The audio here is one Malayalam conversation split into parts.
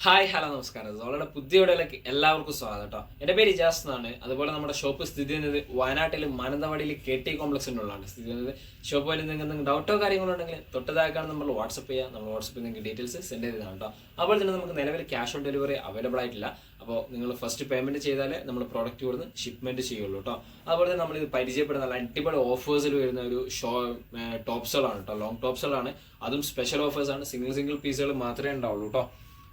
ഹായ് ഹലോ നമസ്കാരം. സോളയുടെ പുതിയ വീഡിയോയിലേക്ക് എല്ലാവർക്കും സ്വാഗതം കേട്ടോ. എൻ്റെ പേര് ഇജാസ് എന്നാണ്. അതുപോലെ നമ്മുടെ ഷോപ്പ് സ്ഥിതി ചെയ്യുന്നത് വയനാട്ടിൽ മാനന്തവാടിയിൽ KT കോംപ്ലക്സിനുള്ളതാണ് സ്ഥിതി ചെയ്യുന്നത്. ഷോപ്പ് വഴി നിങ്ങൾക്ക് ഡൗട്ടോ കാര്യങ്ങളോ ഉണ്ടെങ്കിൽ തൊട്ടതാക്കാണ് നമ്മൾ വാട്സപ്പ് ചെയ്യുക. നമ്മൾ വാട്സപ്പിൽ നിങ്ങൾക്ക് ഡീറ്റെയിൽസ് സെൻഡ് ചെയ്തതാണ് കേട്ടോ. അതുപോലെ തന്നെ നമുക്ക് നിലവിൽ ക്യാഷ് ഓൺ ഡെലിവറി അവൈലബിൾ ആയിട്ടില്ല. അപ്പോൾ നിങ്ങൾ ഫസ്റ്റ് പേയ്മെന്റ് ചെയ്താലേ നമ്മൾ പ്രോഡക്റ്റ് കൊടുത്ത് ഷിപ്മെന്റ് ചെയ്യുള്ളൂ കേട്ടോ. അതുപോലെ തന്നെ നമ്മൾ ഇത് പരിചയപ്പെടുന്ന നല്ല അടിപൊളി ഓഫേഴ്സിൽ വരുന്ന ഒരു ടോപ്സുകളാണ് കേട്ടോ. ലോങ് ടോപ്സുകളാണ്, അതും സ്പെഷ്യൽ ഓഫേഴ്സാണ്. സിംഗിൾ പീസുകൾ മാത്രമേ ഉണ്ടാവുള്ളൂ കേട്ടോ.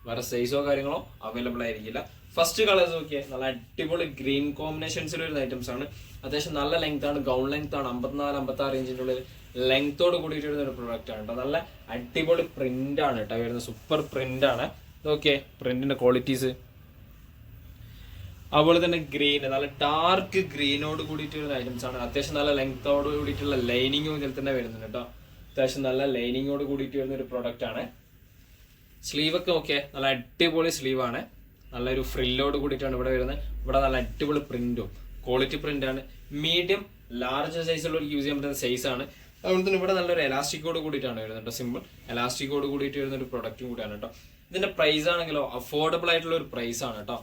വേറെ സൈസോ കാര്യങ്ങളോ അവൈലബിൾ ആയിരിക്കില്ല. ഫസ്റ്റ് കളേഴ്സ് നോക്കിയേ, നല്ല അടിപൊളി ഗ്രീൻ കോമ്പിനേഷൻസിൽ വരുന്ന ഐറ്റംസ് ആണ്. അത്യാവശ്യം നല്ല ലെങ്ത് ആണ്, ഗൗൺ ലെങ്ത് ആണ്. 54-56 ഇഞ്ചിൻ്റെ ഉള്ളിൽ ലെങ്ത്തോട് കൂടിയിട്ട് വരുന്ന ഒരു പ്രൊഡക്റ്റ് ആണ് കേട്ടോ. നല്ല അടിപൊളി പ്രിന്റ് ആണ് കേട്ടോ വരുന്നത്. സൂപ്പർ പ്രിന്റ് ആണ്. നോക്കിയേ പ്രിന്റിന്റെ ക്വാളിറ്റീസ്. അതുപോലെ തന്നെ ഗ്രീൻ, നല്ല ഡാർക്ക് ഗ്രീനോട് കൂടിയിട്ട് വരുന്ന ഐറ്റംസ് ആണ്. അത്യാവശ്യം നല്ല ലെങ്ത്തോട് കൂടിയിട്ടുള്ള ലൈനിങ്ങും ഇതിൽ തന്നെ വരുന്നുണ്ട് കേട്ടോ. അത്യാവശ്യം നല്ല ലൈനിങ്ങോട് കൂടിയിട്ട് വരുന്ന ഒരു പ്രൊഡക്റ്റ് ആണ്. സ്ലീവ് ഒക്കെ ഓക്കെ, നല്ല അടിപൊളി സ്ലീവാണ്. നല്ലൊരു ഫ്രില്ലോട് കൂടിയിട്ടാണ് ഇവിടെ വരുന്നത്. ഇവിടെ നല്ല അടിപൊളി പ്രിന്റും ക്വാളിറ്റി പ്രിന്റ് ആണ്. മീഡിയം ലാർജ് സൈസുള്ളവർക്ക് യൂസ് ചെയ്യാൻ പറ്റുന്ന സൈസാണ്. അതുകൊണ്ട് തന്നെ ഇവിടെ നല്ലൊരു എലാസ്റ്റിക്കോട് കൂടിയിട്ടാണ് വരുന്നത് കേട്ടോ. സിമ്പിൾ എലാസ്റ്റിക്കോട് കൂടിയിട്ട് വരുന്ന ഒരു പ്രൊഡക്റ്റും കൂടിയാണ് കേട്ടോ. ഇതിന്റെ പ്രൈസ് ആണെങ്കിലോ അഫോർഡബിൾ ആയിട്ടുള്ള ഒരു പ്രൈസ് ആണ് കേട്ടോ.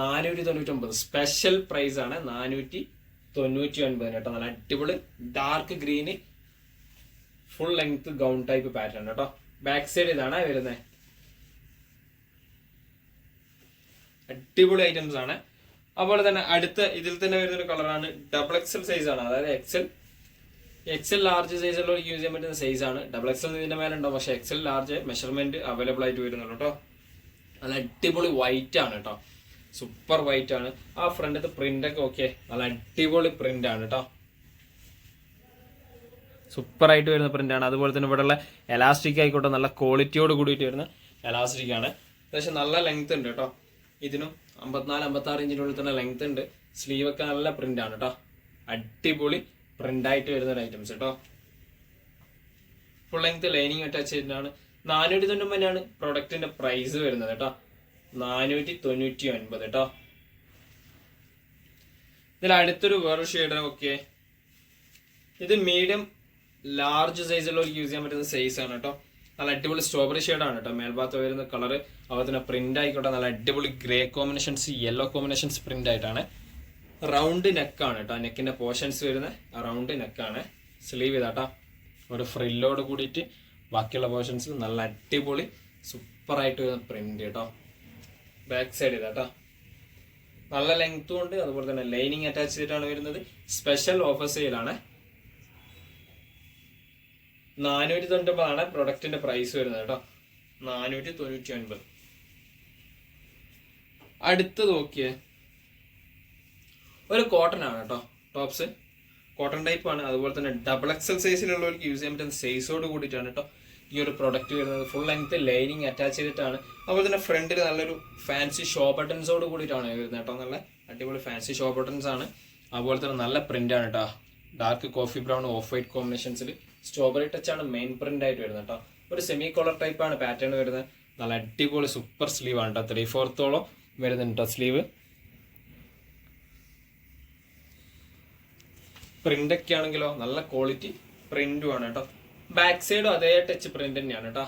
499 സ്പെഷ്യൽ പ്രൈസ് ആണ്. 499 കേട്ടോ. നല്ല അടിപൊളി dark green full length gown type pattern കേട്ടോ. ബാക്ക് സൈഡ് ഇതാണ് വരുന്നത്. അടിപൊളി ഐറ്റംസ് ആണ്. അതുപോലെ തന്നെ അടുത്ത ഇതിൽ തന്നെ വരുന്ന ഒരു കളറാണ് XXL സൈസ് ആണ്. അതായത് എക്സൽ ലാർജ് സൈസ് ഉള്ളവർക്ക് യൂസ് ചെയ്യാൻ പറ്റുന്ന സൈസ് ആണ്. XXL ഇതിന്റെ മേലെ ഉണ്ടാവും, പക്ഷെ XL ലാർജ് മെഷർമെന്റ് അവൈലബിൾ ആയിട്ട് വരുന്നുള്ളൂ കേട്ടോ. നല്ല അടിപൊളി വൈറ്റ് ആണ് കേട്ടോ. സൂപ്പർ വൈറ്റ് ആണ്. ആ ഫ്രണ്ടത്തെ പ്രിന്റ് ഒക്കെ ഓക്കെ, നല്ല അടിപൊളി പ്രിന്റ് ആണ് കേട്ടോ. സൂപ്പർ ആയിട്ട് വരുന്ന പ്രിന്റ് ആണ്. അതുപോലെ തന്നെ ഇവിടെയുള്ള എലാസ്റ്റിക് ആയിക്കോട്ടെ, നല്ല ക്വാളിറ്റിയോട് കൂടിയിട്ട് വരുന്ന എലാസ്റ്റിക് ആണ്. അത്യാവശ്യം നല്ല ലെങ്ത് ഉണ്ട് കേട്ടോ. ഇതിനും 54-56 ഇഞ്ചിൻ്റെ ഉള്ളിൽ തന്നെ ലെങ്ത് ഉണ്ട്. സ്ലീവ് ഒക്കെ നല്ല പ്രിന്റ് ആണ് കേട്ടോ. അടിപൊളി പ്രിന്റ് ആയിട്ട് വരുന്ന ഒരു ഐറ്റംസ് കേട്ടോ. ഫുൾ ലെങ്ത് ലൈനിങ് അറ്റാച്ച് ചെയ്തിട്ടാണ്. 499 പ്രൊഡക്റ്റിന്റെ പ്രൈസ് വരുന്നത് കേട്ടോ. 499 കേട്ടോ. ഇതിൽ അടുത്തൊരു വേറെ ഷെയ്ഡ് ഓക്കെ, ഇത് മീഡിയം ലാർജ് സൈസുള്ളവർക്ക് യൂസ് ചെയ്യാൻ പറ്റുന്ന സൈസ് ആണ് കേട്ടോ. നല്ല അടിപൊളി സ്ട്രോബെറി ഷെയ്ഡാണ് കേട്ടോ. മേൽഭാഗത്ത് വരുന്ന കളർ, അതുപോലെ തന്നെ പ്രിന്റ് ആയിക്കോട്ടെ, നല്ല അടിപൊളി grey combinations, yellow combinations print ആയിട്ടാണ്. റൗണ്ട് നെക്കാണ് കേട്ടോ. നെക്കിന്റെ പോർഷൻസ് വരുന്ന റൗണ്ട് നെക്കാണ്. സ്ലീവ് ഇതാട്ടോ, ഒരു ഫ്രില്ലോട് കൂടിയിട്ട് ബാക്കിയുള്ള പോർഷൻസിൽ നല്ല അടിപൊളി സൂപ്പർ ആയിട്ട് വരുന്ന പ്രിന്റ് കേട്ടോ. ബാക്ക് സൈഡ് ഇതാട്ടോ, നല്ല ലെങ്ത്തും ഉണ്ട്. അതുപോലെ തന്നെ ലൈനിങ് അറ്റാച്ച് ചെയ്തിട്ടാണ് വരുന്നത്. സ്പെഷ്യൽ ഓഫർ സെയിലാണ്. 499 പ്രൊഡക്റ്റിന്റെ പ്രൈസ് വരുന്നത് കേട്ടോ. 499. അടുത്തത് നോക്കിയേ, ഒരു കോട്ടൺ ആണ് കേട്ടോ. ടോപ്സ് കോട്ടൺ ടൈപ്പ് ആണ്. അതുപോലെ തന്നെ XXL സൈസിലുള്ളവർക്ക് യൂസ് ചെയ്യാൻ പറ്റുന്ന സൈസോട് കൂടിയിട്ടാണ് കേട്ടോ ഈ ഒരു പ്രൊഡക്റ്റ് വരുന്നത്. ഫുൾ ലെങ്ത് ലൈനിങ് അറ്റാച്ച് ചെയ്തിട്ടാണ്. അതുപോലെ തന്നെ ഫ്രണ്ടിൽ നല്ലൊരു ഫാൻസി ഷോ ബട്ടൺസോട് കൂടിയിട്ടാണ് വരുന്നത് കേട്ടോ. നല്ല അടിപൊളി ഫാൻസി ഷോ ബട്ടൺസ് ആണ്. അതുപോലെ തന്നെ നല്ല പ്രിന്റ് ആണ് കേട്ടോ. Dark coffee brown off white കോമ്പിനേഷൻസിൽ സ്ട്രോബെറി ടച്ച് ആണ് മെയിൻ പ്രിന്റ് ആയിട്ട് വരുന്നത് കേട്ടോ. ഒരു സെമി കോളർ ടൈപ്പ് ആണ് പാറ്റേൺ വരുന്നത്. നല്ല അടിപൊളി സൂപ്പർ സ്ലീവ് ആണ് കേട്ടോ. 3/4 വരുന്നുണ്ട് കേട്ടോ സ്ലീവ്. പ്രിന്റ് ഒക്കെ ആണെങ്കിലോ നല്ല ക്വാളിറ്റി പ്രിന്റും ആണ് കേട്ടോ. ബാക്ക് സൈഡും അതേ ടച്ച് പ്രിന്റ് തന്നെയാണ് കേട്ടോ.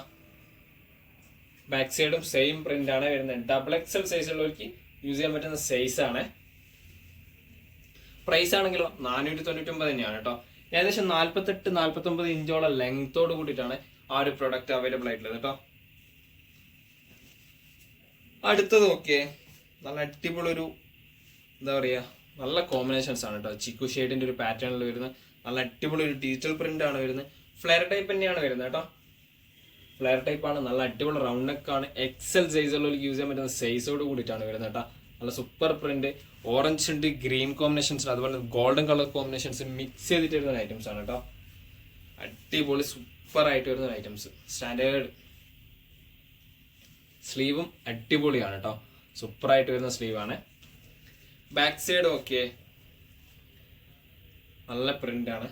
ബാക്ക് സൈഡും സെയിം പ്രിന്റ് ആണ് വരുന്നത്. XXL സൈസ് ഉള്ളവർക്ക് യൂസ് ചെയ്യാൻ പറ്റുന്ന സൈസ് ആണ്. പ്രൈസ് ആണെങ്കിലോ 499 തന്നെയാണ് കേട്ടോ. ഏകദേശം 48-49 ഇഞ്ചോളം ലെങ്ത്തോട് കൂടിയിട്ടാണ് ആ ഒരു പ്രൊഡക്റ്റ് അവൈലബിൾ ആയിട്ടുള്ളത് കേട്ടോ. അടുത്തത് നോക്കിയേ, നല്ല അടിപൊളി ഒരു എന്താ പറയുക, നല്ല കോമ്പിനേഷൻസ് ആണ് കേട്ടോ. ചിക്കു ഷെയ്ഡിന്റെ ഒരു പാറ്റേണിൽ വരുന്ന നല്ല അടിപൊളി ഒരു ഡിജിറ്റൽ പ്രിന്റ് ആണ് വരുന്നത്. ഫ്ലെയർ ടൈപ്പ് തന്നെയാണ് വരുന്നത് കേട്ടോ. ഫ്ലെയർ ടൈപ്പ് ആണ്. നല്ല അടിപൊളി റൗണ്ട് നെക്ക് ആണ്. XL സൈസുള്ള യൂസ് ചെയ്യാൻ പറ്റുന്ന സൈസോട് കൂടിയിട്ടാണ് വരുന്നത് കേട്ടോ. നല്ല സൂപ്പർ പ്രിന്റ്, ഓറഞ്ച് ഉണ്ട്, ഗ്രീൻ കോമ്പിനേഷൻസ്, അതുപോലെ ഗോൾഡൻ കളർ കോമ്പിനേഷൻസ് മിക്സ് ചെയ്തിട്ട് വരുന്ന ഐറ്റംസ് ആണ് കേട്ടോ. അടിപൊളി സൂപ്പർ ആയിട്ട് വരുന്ന ഐറ്റംസ്. സ്റ്റാൻഡേർഡ് സ്ലീവും അടിപൊളിയാണ് കേട്ടോ. സൂപ്പർ ആയിട്ട് വരുന്ന സ്ലീവാണ്. ബാക്ക് സൈഡ് ഓക്കെ, നല്ല പ്രിന്റ് ആണ്.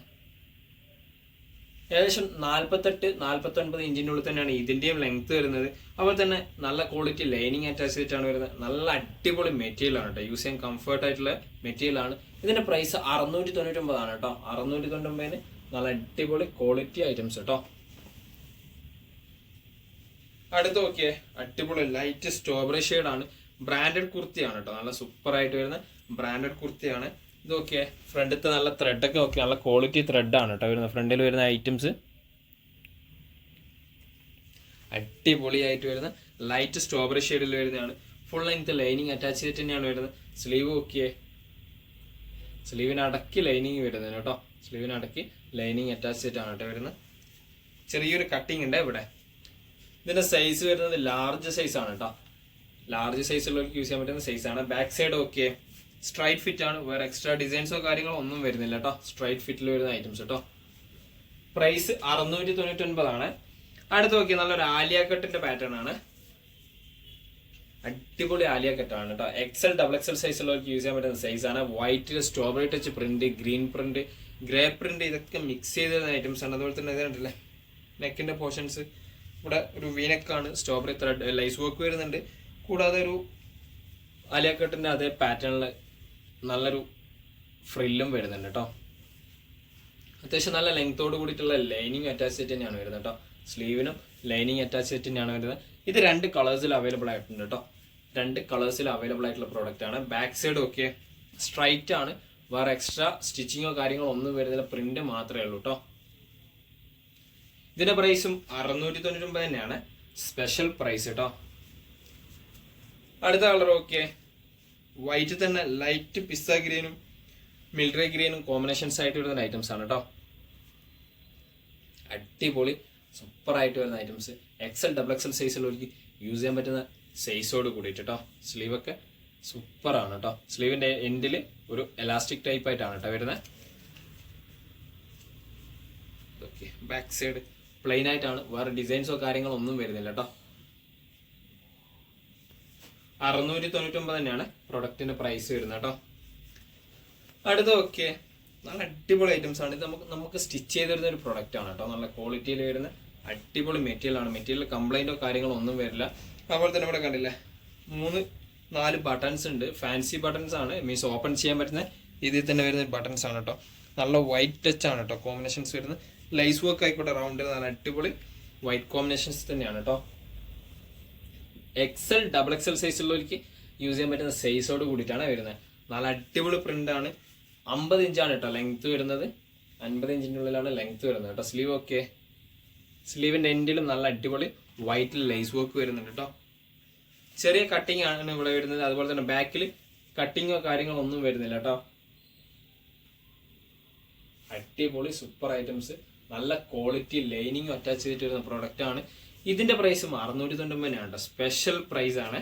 ഏകദേശം 48-49 ഇഞ്ചിൻ്റെ ഉള്ളിൽ തന്നെയാണ് ഇതിന്റെയും ലെങ്ത് വരുന്നത്. അതുപോലെ തന്നെ നല്ല ക്വാളിറ്റി ലൈനിങ് അറ്റാച്ച് ചെയ്തിട്ടാണ് വരുന്നത്. നല്ല അടിപൊളി മെറ്റീരിയൽ ആണ് കേട്ടോ. യൂസ് ചെയ്യാൻ കംഫർട്ട് ആയിട്ടുള്ള മെറ്റീരിയൽ ആണ്. ഇതിന്റെ പ്രൈസ് 699 കേട്ടോ. 699 നല്ല അടിപൊളി ക്വാളിറ്റി ഐറ്റംസ് കേട്ടോ. അടുത്ത് നോക്കിയേ, അടിപൊളി ലൈറ്റ് സ്ട്രോബെറി ഷെയ്ഡാണ്. ബ്രാൻഡഡ് കുർത്തിയാണ് കേട്ടോ, നല്ല സൂപ്പർ ആയിട്ട് വരുന്ന ബ്രാൻഡഡ് കുർത്തിയാണ്. ഇത് നോക്കിയേ, ഫ്രണ്ടിലത്തെ നല്ല ത്രെഡൊക്കെ നോക്കിയാൽ നല്ല ക്വാളിറ്റി ത്രെഡാണ് കേട്ടോ വരുന്നത്. ഫ്രണ്ടിൽ വരുന്ന ഐറ്റംസ് അടിപൊളിയായിട്ട് വരുന്ന ലൈറ്റ് സ്ട്രോബെറി ഷെയ്ഡിൽ വരുന്നതാണ്. ഫുൾ ലെങ്ത് ലൈനിങ് അറ്റാച്ച് ചെയ്തിട്ട് തന്നെയാണ് വരുന്നത്. സ്ലീവ് നോക്കിയേ, സ്ലീവിനടക്കി ലൈനിങ് വരുന്നത് കേട്ടോ. സ്ലീവിനടക്കി ലൈനിങ് അറ്റാച്ച് ചെയ്തിട്ടാണ് കേട്ടോ വരുന്നത്. ചെറിയൊരു കട്ടിങ് ഉണ്ട് ഇവിടെ. ഇതിന്റെ സൈസ് വരുന്നത് ലാർജ് സൈസ് ആണ് കേട്ടോ. ലാർജ് സൈസുള്ളവർക്ക് യൂസ് ചെയ്യാൻ പറ്റുന്ന സൈസാണ്. Back side okay straight fit ആണ്, വേറെ എക്സ്ട്രാ ഡിസൈൻസോ കാര്യങ്ങളോ ഒന്നും വരുന്നില്ല കേട്ടോ. സ്ട്രൈറ്റ് ഫിറ്റിൽ വരുന്ന ഐറ്റംസ് കേട്ടോ. പ്രൈസ് 699 ആണ്. അടുത്ത് നോക്കിയ നല്ലൊരു ആലിയ കട്ടിന്റെ പാറ്റേൺ ആണ്. അടിപൊളി ആലിയ കട്ടാണ് കേട്ടോ. XL XXL സൈസുള്ളവർക്ക് യൂസ് ചെയ്യാൻ പറ്റുന്ന സൈസാണ്. വൈറ്റിൽ strawberry touch print, green print, grey print ഇതൊക്കെ മിക്സ് ചെയ്ത് വരുന്ന ഐറ്റംസ് ആണ്. അതുപോലെ തന്നെ ഇതുണ്ടല്ലേ നെക്കിന്റെ പോർഷൻസ്, ഇവിടെ ഒരു വീനെക്കാണ്, സ്ട്രോബെറി ത്രെഡ് ലൈസ് വർക്ക് വരുന്നുണ്ട്. കൂടാതെ ഒരു ആലിയ കട്ടിന്റെ അതേ പാറ്റേണിൽ നല്ലൊരു ഫ്രില്ലും വരുന്നുണ്ട് കേട്ടോ. അത്യാവശ്യം നല്ല ലെങ്തോട് കൂടിയിട്ടുള്ള ലൈനിങ് അറ്റാച്ച് സെറ്റ് തന്നെയാണ് വരുന്നത് കേട്ടോ. സ്ലീവിനും ലൈനിങ് അറ്റാച്ച് സെറ്റ് തന്നെയാണ് വരുന്നത്. ഇത് 2 കളേഴ്സിൽ അവൈലബിൾ ആയിട്ടുണ്ട് കേട്ടോ. 2 കളേഴ്സിൽ അവൈലബിൾ ആയിട്ടുള്ള പ്രോഡക്റ്റ് ആണ്. ബാക്ക് സൈഡ് ഒക്കെ സ്ട്രൈറ്റ് ആണ്, വേറെ എക്സ്ട്രാ സ്റ്റിച്ചിങ്ങോ കാര്യങ്ങളോ ഒന്നും വരുന്നില്ല, പ്രിന്റ് മാത്രമേ ഉള്ളൂ കേട്ടോ. ഇതിന്റെ പ്രൈസും 699 തന്നെയാണ്, സ്പെഷ്യൽ പ്രൈസ് കേട്ടോ. അടുത്ത കളർ ഓക്കെ വൈറ്റ് തന്നെ ലൈറ്റ് പിസ്ത ഗ്രീനും മിലിറ്ററി ഗ്രീനും കോമ്പിനേഷൻസ് ആയിട്ട് വരുന്ന ഐറ്റംസ് ആണ് കേട്ടോ. അടിപൊളി സൂപ്പർ ആയിട്ട് വരുന്ന ഐറ്റംസ്. XL XXL സൈസിലൊരുക്കി യൂസ് ചെയ്യാൻ പറ്റുന്ന സൈസോട് കൂടിയിട്ട് കേട്ടോ. സ്ലീവൊക്കെ സൂപ്പറാണ് കേട്ടോ. സ്ലീവിന്റെ എൻഡിൽ ഒരു എലാസ്റ്റിക് ടൈപ്പ് ആയിട്ടാണ് കേട്ടോ വരുന്നത്. ഓക്കെ ബാക്ക് സൈഡ് പ്ലെയിൻ ആയിട്ടാണ്, വേറെ ഡിസൈൻസോ കാര്യങ്ങളോ ഒന്നും വരുന്നില്ല കേട്ടോ. 699 തന്നെയാണ് പ്രൊഡക്റ്റിന്റെ പ്രൈസ് വരുന്നത് കേട്ടോ. അടുത്ത ഓക്കെ നല്ല അടിപൊളി ഐറ്റംസ് ആണ്. ഇത് നമുക്ക് സ്റ്റിച്ച് ചെയ്ത് തരുന്ന ഒരു പ്രൊഡക്റ്റ് ആണ് കേട്ടോ. നല്ല ക്വാളിറ്റിയിൽ വരുന്ന അടിപൊളി മെറ്റീരിയൽ ആണ്. മെറ്റീരിയൽ കംപ്ലൈന്റോ കാര്യങ്ങളോ ഒന്നും വരില്ല. അതുപോലെ തന്നെ ഇവിടെ കണ്ടില്ലേ 3-4 ബട്ടൺസ് ഉണ്ട്. ഫാൻസി ബട്ടൺസ് ആണ്, മീൻസ് ഓപ്പൺ ചെയ്യാൻ പറ്റുന്ന ഇതിൽ തന്നെ വരുന്ന ബട്ടൺസ് ആണ് കേട്ടോ. നല്ല വൈറ്റ് ടച്ച് ആണ് കേട്ടോ കോമ്പിനേഷൻസ് വരുന്നത്. ലൈസ് വർക്ക് ആയിക്കോട്ടെ, റൗണ്ട് നല്ല അടിപൊളി വൈറ്റ് കോമ്പിനേഷൻസ് തന്നെയാണ് കേട്ടോ. XL XXL സൈസുള്ളവർക്ക് യൂസ് ചെയ്യാൻ പറ്റുന്ന സൈസോട് കൂടിയിട്ടാണ് വരുന്നത്. നല്ല അടിപൊളി പ്രിന്റ് ആണ്. 50 ഇഞ്ചാണ് കേട്ടോ ലെങ്ത് വരുന്നത്. 50 ഇഞ്ചിൻ്റെ ഉള്ളിലാണ് ലെങ്ത് വരുന്നത് കേട്ടോ. സ്ലീവ് ഓക്കെ, സ്ലീവിന്റെ എൻഡിലും നല്ല അടിപൊളി വൈറ്റിൽ ലൈസ് വർക്ക് വരുന്നുണ്ട് കേട്ടോ. ചെറിയ കട്ടിങ് ആണ് ഇവിടെ വരുന്നത്. അതുപോലെ തന്നെ ബാക്കിൽ കട്ടിങ്ങോ കാര്യങ്ങളോ ഒന്നും വരുന്നില്ല കേട്ടോ. അടിപൊളി സൂപ്പർ ഐറ്റംസ്, നല്ല ക്വാളിറ്റി ലൈനിങ്ങും അറ്റാച്ച് ചെയ്തിട്ട് വരുന്ന പ്രോഡക്റ്റ് ആണ്. ഇതിന്റെ പ്രൈസും 699 ആണ്, സ്പെഷ്യൽ പ്രൈസ് ആണ്.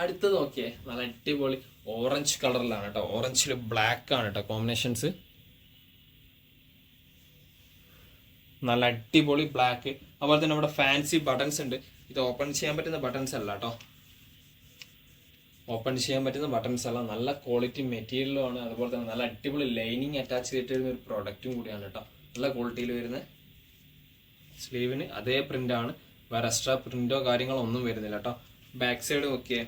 അടുത്തത് നോക്കിയേ നല്ല അടിപൊളി ഓറഞ്ച് കളറിലാണ് കേട്ടോ. ഓറഞ്ചിൽ ബ്ലാക്ക് ആണ് കേട്ടോ കോമ്പിനേഷൻസ്. നല്ല അടിപൊളി ബ്ലാക്ക്. അതുപോലെ തന്നെ ഇവിടെ ഫാൻസി ബട്ടൺസ് ഉണ്ട്. ഇത് ഓപ്പൺ ചെയ്യാൻ പറ്റുന്ന ബട്ടൺസ് അല്ല കേട്ടോ. ഓപ്പൺ ചെയ്യാൻ പറ്റുന്ന ബട്ടൺസ് അല്ല, നല്ല ക്വാളിറ്റി മെറ്റീരിയലും ആണ്. അതുപോലെ തന്നെ നല്ല അടിപൊളി ലൈനിങ് അറ്റാച്ച് ചെയ്തിട്ട് വരുന്ന ഒരു പ്രോഡക്റ്റും കൂടിയാണ് കേട്ടോ. നല്ല ക്വാളിറ്റിയിൽ വരുന്ന സ്ലീവിന് അതേ പ്രിന്റ് ആണ്, വേറെ എക്സ്ട്രാ പ്രിന്റോ കാര്യങ്ങളോ ഒന്നും വരുന്നില്ല കേട്ടോ. ബാക്ക് സൈഡ് നോക്കിയേ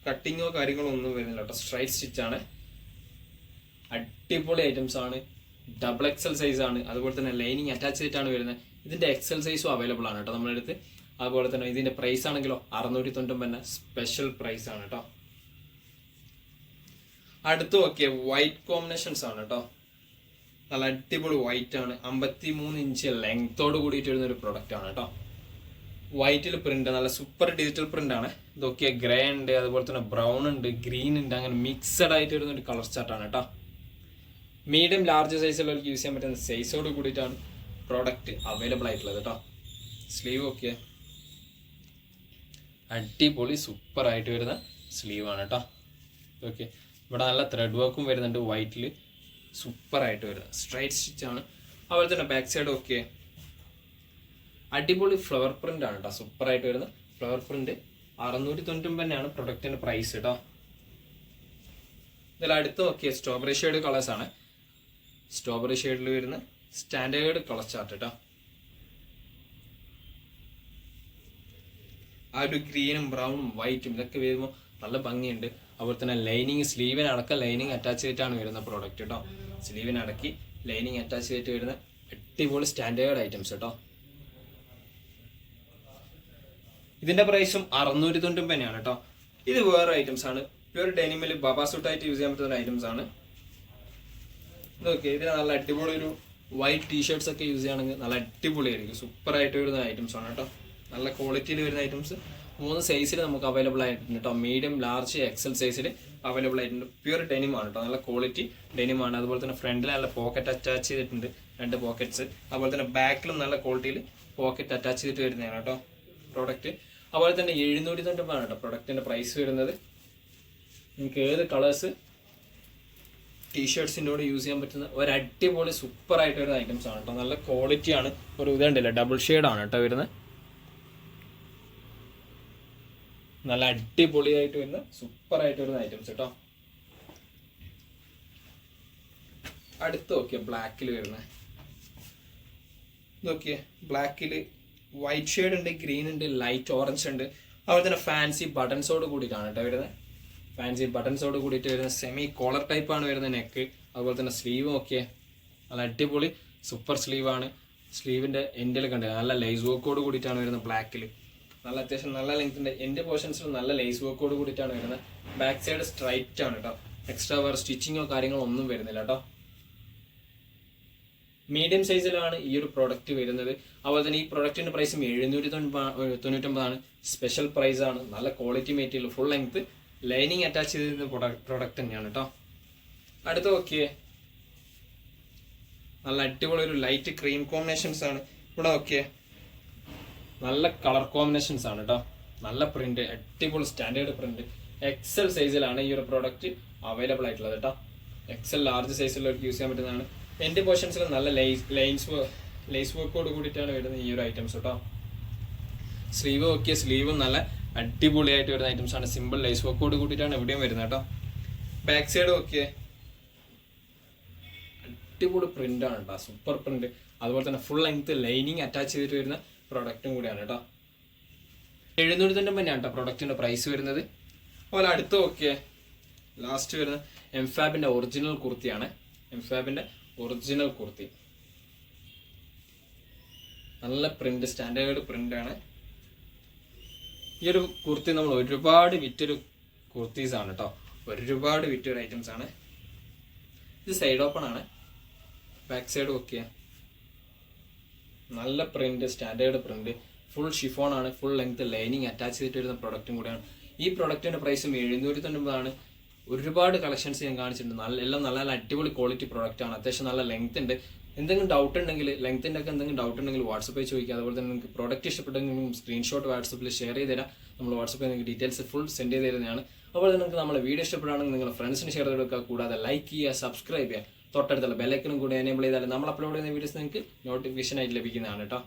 കട്ടിങ്ങോ കാര്യങ്ങളോ ഒന്നും വരുന്നില്ല കേട്ടോ. സ്ട്രൈറ്റ് സ്റ്റിച്ച് ആണ്. അടിപൊളി ഐറ്റംസ് ആണ്. XXL സൈസ് ആണ്. അതുപോലെ തന്നെ ലൈനിങ് അറ്റാച്ച് ചെയ്തിട്ടാണ് വരുന്നത്. ഇതിന്റെ XL സൈസും അവൈലബിൾ ആണ് കേട്ടോ നമ്മുടെ അടുത്ത്. അതുപോലെ തന്നെ ഇതിന്റെ പ്രൈസ് ആണെങ്കിലോ 699 സ്പെഷ്യൽ പ്രൈസ് ആണ് കേട്ടോ. അടുത്ത് നോക്കിയ വൈറ്റ് കോമ്പിനേഷൻസ് ആണ് കേട്ടോ. നല്ല അടിപൊളി വൈറ്റ് ആണ്. 53 ഇഞ്ച് ലെങ്തോട് കൂടിയിട്ട് വരുന്ന ഒരു പ്രൊഡക്റ്റ് ആണ് കേട്ടോ. വൈറ്റിൽ പ്രിന്റ് നല്ല സൂപ്പർ ഡിജിറ്റൽ പ്രിന്റ് ആണ്. ഇതൊക്കെ ഗ്രേ ഉണ്ട്, അതുപോലെ തന്നെ ബ്രൗൺ ഉണ്ട്, ഗ്രീൻ ഉണ്ട്, അങ്ങനെ മിക്സഡ് ആയിട്ട് വരുന്ന ഒരു കളർ ചാർട്ടാണ് കേട്ടോ. മീഡിയം ലാർജ് സൈസുള്ളവർക്ക് യൂസ് ചെയ്യാൻ പറ്റുന്ന സൈസോട് കൂടിയിട്ടാണ് പ്രോഡക്റ്റ് അവൈലബിൾ ആയിട്ടുള്ളത് കേട്ടോ. സ്ലീവ് ഒക്കെ അടിപൊളി സൂപ്പർ ആയിട്ട് വരുന്ന സ്ലീവ് ആണ് കേട്ടോ. ഓക്കെ ഇവിടെ നല്ല ത്രെഡ് വർക്കും വരുന്നുണ്ട്. വൈറ്റിൽ സൂപ്പർ ആയിട്ട് വരുന്നത് സ്ട്രൈറ്റ് സ്റ്റിച്ച് ആണ്. അതുപോലെ തന്നെ ബാക്ക് സൈഡ് ഒക്കെ അടിപൊളി ഫ്ലവർ പ്രിന്റ് ആണ് കേട്ടോ. സൂപ്പർ ആയിട്ട് വരുന്ന ഫ്ലവർ പ്രിന്റ്. 699 തന്നെയാണ് പ്രൊഡക്റ്റിന്റെ പ്രൈസ് കേട്ടോ. ഇതിൽ അടുത്ത് നോക്കിയ സ്ട്രോബെറി ഷെയ്ഡ് കളേഴ്സ് ആണ്. സ്ട്രോബെറി ഷെയ്ഡിൽ വരുന്ന സ്റ്റാൻഡേർഡ് കളർ ചാർട്ട് കേട്ടോ. ആ ഒരു ഗ്രീനും ബ്രൗണും വൈറ്റും ഇതൊക്കെ വരുമ്പോൾ നല്ല ഭംഗിയുണ്ട്. അതുപോലെ തന്നെ ലൈനിങ് സ്ലീവിനടക്കം ലൈനിങ് അറ്റാച്ച് ചെയ്തിട്ടാണ് വരുന്ന പ്രോഡക്റ്റ് കേട്ടോ. സ്ലീവിനടക്കി ലൈനിങ് അറ്റാച്ച് ചെയ്തിട്ട് വരുന്ന അടിപൊളി സ്റ്റാൻഡേർഡ് ഐറ്റംസ് കേട്ടോ. ഇതിന്റെ പ്രൈസും 690 തന്നെയാണ് കേട്ടോ. ഇത് വേറെ ഐറ്റംസ് ആണ്, പ്യൂർ ഡെനിമിൽ ബബാ സൂട്ടായിട്ട് യൂസ് ചെയ്യാൻ പറ്റുന്ന ഐറ്റംസ് ആണ്. ഇതൊക്കെ ഇതിന് നല്ല അടിപൊളി ഒരു വൈറ്റ് ടീഷർട്സ് ഒക്കെ യൂസ് ചെയ്യുകയാണെങ്കിൽ നല്ല അടിപൊളിയായിരിക്കും, സൂപ്പർ ആയിട്ട് വരുന്ന ഐറ്റംസ് ആണ് കേട്ടോ. നല്ല ക്വാളിറ്റിയിൽ വരുന്ന ഐറ്റംസ് 3 സൈസിൽ നമുക്ക് അവൈലബിൾ ആയിട്ടുണ്ട് കേട്ടോ. മീഡിയം, ലാർജ്, എക്സൽ സൈസിൽ അവൈലബിൾ ആയിട്ടുണ്ട്. പ്യൂർ ഡെനിം ആണ് കേട്ടോ, നല്ല ക്വാളിറ്റി ഡെനിം ആണ്. അതുപോലെ തന്നെ ഫ്രണ്ടിൽ നല്ല പോക്കറ്റ് അറ്റാച്ച് ചെയ്തിട്ടുണ്ട്, 2 പോക്കറ്റ്സ്. അതുപോലെ തന്നെ ബാക്കിലും നല്ല ക്വാളിറ്റിയിൽ പോക്കറ്റ് അറ്റാച്ച് ചെയ്തിട്ട് വരുന്നതാണ് കേട്ടോ പ്രോഡക്റ്റ്. അതുപോലെ തന്നെ 790 കേട്ടോ പ്രൊഡക്റ്റിന്റെ പ്രൈസ് വരുന്നത്. നിങ്ങൾക്ക് ഏത് കളേഴ്സ് ടീഷർട്സിൻ്റെ കൂടെ യൂസ് ചെയ്യാൻ പറ്റുന്ന ഒരു അടിപൊളി സൂപ്പർ ആയിട്ട് വരുന്ന ഐറ്റംസ് ആണ് കേട്ടോ. നല്ല ക്വാളിറ്റിയാണ്. ഒരു ഇതുണ്ടല്ലോ, ഡബിൾ ഷെയ്ഡാണ് കേട്ടോ വരുന്നത്. നല്ല അടിപൊളിയായിട്ട് വരുന്ന സൂപ്പർ ആയിട്ട് വരുന്ന ഐറ്റംസ് കേട്ടോ. അടുത്ത് നോക്കിയ ബ്ലാക്കിൽ വരുന്നത് നോക്കിയേ, ബ്ലാക്കിൽ വൈറ്റ് ഷെയ്ഡ് ഉണ്ട്, ഗ്രീൻ ഉണ്ട്, ലൈറ്റ് ഓറഞ്ച് ഉണ്ട്. അതുപോലെ തന്നെ ഫാൻസി ബട്ടൺസോട് കൂടിയിട്ടാണ് കേട്ടോ വരുന്നത്. ഫാൻസി ബട്ടൺസോട് കൂടിയിട്ട് വരുന്ന സെമി കോളർ ടൈപ്പാണ് വരുന്നത് നെക്ക്. അതുപോലെ തന്നെ സ്ലീവ് നോക്കിയേ, നല്ല അടിപൊളി സൂപ്പർ സ്ലീവാണ്. സ്ലീവിൻ്റെ എൻഡിൽ കണ്ടത് നല്ല ലേസ് വർക്കോട് കൂടിയിട്ടാണ് വരുന്നത് ബ്ലാക്കിൽ. നല്ല അത്യാവശ്യം നല്ല ലെങ്ത്തിൻ്റെ എൻഡ് പോർഷൻസിൽ നല്ല ലേസ് വർക്കോട് കൂടിയിട്ടാണ് വരുന്നത്. ബാക്ക് സൈഡ് സ്ട്രൈറ്റ് ആണ് കേട്ടോ, എക്സ്ട്രാ വേറെ സ്റ്റിച്ചിങ്ങോ കാര്യങ്ങളോ ഒന്നും വരുന്നില്ല കേട്ടോ. മീഡിയം സൈസിലാണ് ഈ ഒരു പ്രോഡക്റ്റ് വരുന്നത്. അതുപോലെ തന്നെ ഈ പ്രോഡക്റ്റിന്റെ പ്രൈസും 799 സ്പെഷ്യൽ പ്രൈസ് ആണ്. നല്ല quality material, full length, lining attach ചെയ്തിരുന്ന പ്രോഡക്റ്റ് തന്നെയാണ് കേട്ടോ. അടുത്ത് നോക്കിയേ, നല്ല അടിപൊളി ഒരു ലൈറ്റ് ക്രീം കോമ്പിനേഷൻസ് ആണ്. ഇവിടെ നോക്കിയേ, നല്ല കളർ കോമ്പിനേഷൻസ് ആണ് കേട്ടോ. നല്ല പ്രിന്റ്, അടിപൊളി സ്റ്റാൻഡേർഡ് പ്രിന്റ്. എക്സൽ സൈസിലാണ് ഈ ഒരു പ്രോഡക്റ്റ് അവൈലബിൾ ആയിട്ടുള്ളത് കേട്ടോ. എക്സൽ ലാർജ് സൈസിലുള്ളവർക്ക് യൂസ് ചെയ്യാൻ പറ്റുന്നതാണ്. എൻ്റെ പോർഷൻസിൽ നല്ല ലേസ് വർക്കോട് കൂടിയിട്ടാണ് വരുന്നത് ഈ ഒരു ഐറ്റംസ് കേട്ടോ. സ്ലീവ് നോക്കിയ, സ്ലീവും നല്ല അടിപൊളിയായിട്ട് വരുന്ന ഐറ്റംസ് ആണ്. സിമ്പിൾ ലേസ് വർക്കോട് കൂടിയിട്ടാണ് എവിടെയും വരുന്നത് കേട്ടോ. ബാക്ക് സൈഡ് നോക്കിയേ, അടിപൊളി പ്രിന്റ് ആണ് കേട്ടോ, സൂപ്പർ പ്രിന്റ്. അതുപോലെ തന്നെ ഫുൾ ലെങ്ത് ലൈനിങ് അറ്റാച്ച് ചെയ്തിട്ട് വരുന്ന പ്രോഡക്റ്റും കൂടിയാണ് കേട്ടോ. 790 തന്നെയാണ് കേട്ടോ പ്രോഡക്റ്റിന്റെ പ്രൈസ് വരുന്നത്. അതുപോലെ അടുത്ത് നോക്കിയേ, ലാസ്റ്റ് വരുന്ന എംഫാബിന്റെ ഒറിജിനൽ കുർത്തിയാണ്. എംഫാബിന്റെ ഒറിജിനൽ കുർത്തി, നല്ല പ്രിന്റ്, സ്റ്റാൻഡേർഡ് പ്രിന്റ് ആണ്. ഈ ഒരു കുർത്തി നമ്മൾ ഒരുപാട് വിറ്റൊരു കുർത്തീസ് ആണ് കേട്ടോ, ഒരുപാട് വിറ്റൊരു ഐറ്റംസ് ആണ്. ഇത് സൈഡ് ഓപ്പൺ ആണ്. ബാക്ക് സൈഡ് നോക്കിയാൽ നല്ല print, standard print, full chiffon ആണ്. ഫുൾ ലെങ്ത് ലൈനിങ് അറ്റാച്ച് ചെയ്തിട്ട് വരുന്ന പ്രൊഡക്റ്റും കൂടെയാണ്. ഈ പ്രൊഡക്റ്റിന്റെ പ്രൈസും 790 ഒരുപാട് കളക്ഷൻസ് ഞാൻ കാണിച്ചിട്ടുണ്ട്. എല്ലാം നല്ല നല്ല അടിപൊളി ക്വാളിറ്റി പ്രോഡക്റ്റ് ആണ്. അത്യാവശ്യം നല്ല ലെങ്ത് ഉണ്ട്. എന്തെങ്കിലും ഡൗട്ട് ഉണ്ടെങ്കിൽ, ലെങ്ത്തിൻ്റെ ഒക്കെ എന്തെങ്കിലും ഡൗട്ട് ഉണ്ടെങ്കിൽ വാട്സപ്പിൽ ചോദിക്കുക. അതുപോലെ തന്നെ നിങ്ങൾക്ക് പ്രോഡക്റ്റ് ഇഷ്ടപ്പെട്ടെങ്കിൽ സ്ക്രീൻഷോട്ട് വാട്സപ്പിൽ ഷെയർ ചെയ്ത് തരാം. നമ്മൾ വാട്സപ്പിൽ നിങ്ങൾക്ക് ഡീറ്റെയിൽസ് ഫുൾ സെൻഡ് ചെയ്ത് തരുന്നതാണ്. അതുപോലെ തന്നെ നിങ്ങൾക്ക് നമ്മുടെ വീഡിയോ ഇഷ്ടപ്പെടുകയാണെങ്കിൽ നിങ്ങളുടെ ഫ്രണ്ട്സിന് ഷെയർ ചെയ്ത് കൊടുക്കുക. കൂടാതെ ലൈക്ക് ചെയ്യുക, സബ്സ്ക്രൈബ് ചെയ്യുക, തൊട്ടടുത്തുള്ള ബെല്ലൈക്കനും കൂടി എനേബിൾ ചെയ്താൽ നമ്മൾ അപ്ലോഡ് ചെയ്യുന്ന വീഡിയോസ് നിങ്ങൾക്ക് നോട്ടിഫിക്കേഷൻ ആയിട്ട് ലഭിക്കുന്നതാണ് കേട്ടോ.